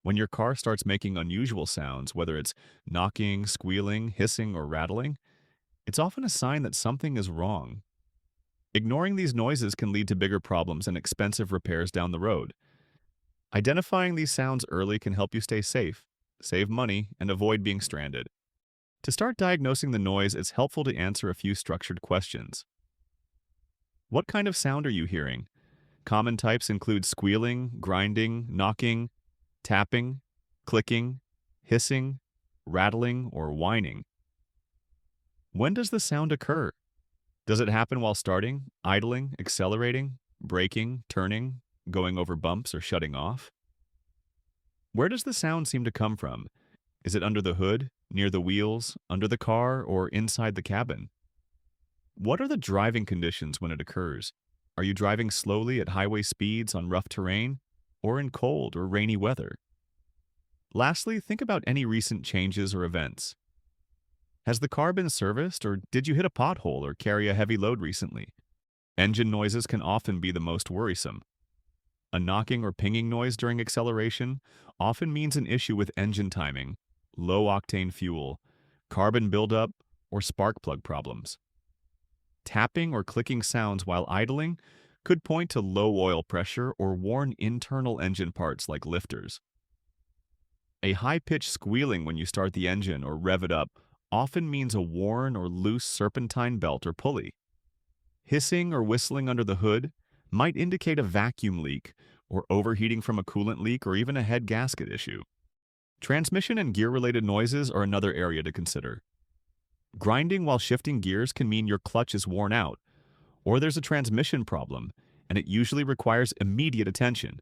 When your car starts making unusual sounds, whether it's knocking, squealing, hissing, or rattling, it's often a sign that something is wrong. Ignoring these noises can lead to bigger problems and expensive repairs down the road. Identifying these sounds early can help you stay safe, save money, and avoid being stranded. To start diagnosing the noise, it's helpful to answer a few structured questions. What kind of sound are you hearing? Common types include squealing, grinding, knocking, tapping, clicking, hissing, rattling, or whining. When does the sound occur? Does it happen while starting, idling, accelerating, braking, turning, going over bumps, or shutting off? Where does the sound seem to come from? Is it under the hood, near the wheels, under the car, or inside the cabin? What are the driving conditions when it occurs? Are you driving slowly at highway speeds on rough terrain, or in cold or rainy weather? Lastly, think about any recent changes or events. Has the car been serviced, or did you hit a pothole or carry a heavy load recently? Engine noises can often be the most worrisome. A knocking or pinging noise during acceleration often means an issue with engine timing, low-octane fuel, carbon buildup, or spark plug problems. Tapping or clicking sounds while idling could point to low oil pressure or warn internal engine parts like lifters. A high-pitched squealing when you start the engine or rev it up often means a worn or loose serpentine belt or pulley. Hissing or whistling under the hood might indicate a vacuum leak or overheating from a coolant leak or even a head gasket issue. Transmission and gear-related noises are another area to consider. Grinding while shifting gears can mean your clutch is worn out, or there's a transmission problem, and it usually requires immediate attention.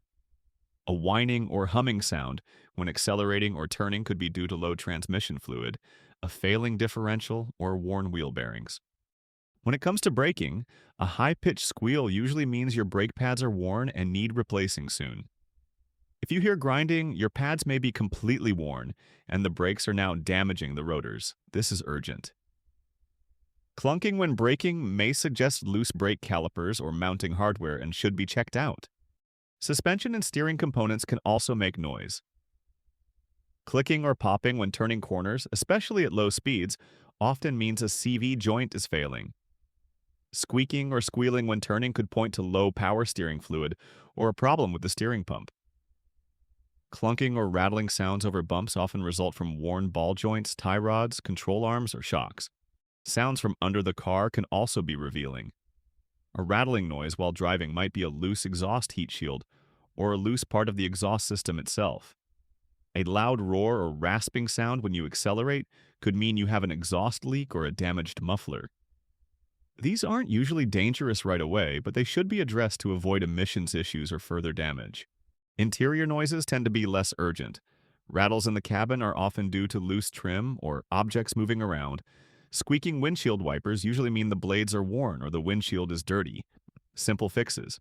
A whining or humming sound when accelerating or turning could be due to low transmission fluid, a failing differential, or worn wheel bearings. When it comes to braking, a high-pitched squeal usually means your brake pads are worn and need replacing soon. If you hear grinding, your pads may be completely worn, and the brakes are now damaging the rotors. This is urgent. Clunking when braking may suggest loose brake calipers or mounting hardware and should be checked out. Suspension and steering components can also make noise. Clicking or popping when turning corners, especially at low speeds, often means a CV joint is failing. Squeaking or squealing when turning could point to low power steering fluid or a problem with the steering pump. Clunking or rattling sounds over bumps often result from worn ball joints, tie rods, control arms, or shocks. Sounds from under the car can also be revealing. A rattling noise while driving might be a loose exhaust heat shield or a loose part of the exhaust system itself. A loud roar or rasping sound when you accelerate could mean you have an exhaust leak or a damaged muffler. These aren't usually dangerous right away, but they should be addressed to avoid emissions issues or further damage. Interior noises tend to be less urgent. Rattles in the cabin are often due to loose trim or objects moving around. Squeaking windshield wipers usually mean the blades are worn or the windshield is dirty. Simple fixes.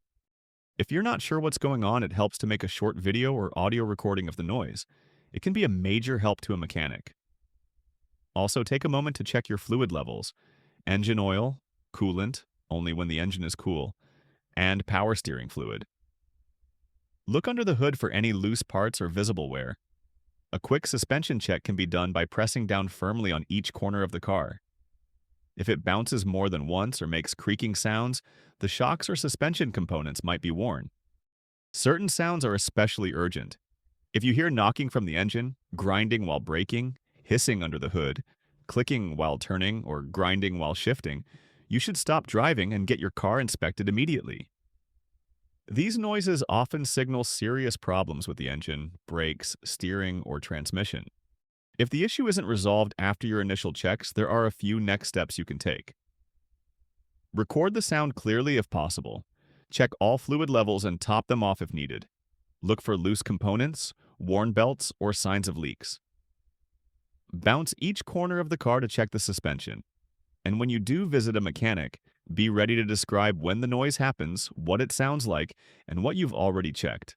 If you're not sure what's going on, it helps to make a short video or audio recording of the noise. It can be a major help to a mechanic. Also, take a moment to check your fluid levels. Engine oil, coolant, only when the engine is cool, and power steering fluid. Look under the hood for any loose parts or visible wear. A quick suspension check can be done by pressing down firmly on each corner of the car. If it bounces more than once or makes creaking sounds, the shocks or suspension components might be worn. Certain sounds are especially urgent. If you hear knocking from the engine, grinding while braking, hissing under the hood, clicking while turning, or grinding while shifting, you should stop driving and get your car inspected immediately. These noises often signal serious problems with the engine, brakes, steering, or transmission. If the issue isn't resolved after your initial checks, there are a few next steps you can take. Record the sound clearly if possible. Check all fluid levels and top them off if needed. Look for loose components, worn belts, or signs of leaks. Bounce each corner of the car to check the suspension. And when you do visit a mechanic, be ready to describe when the noise happens, what it sounds like, and what you've already checked.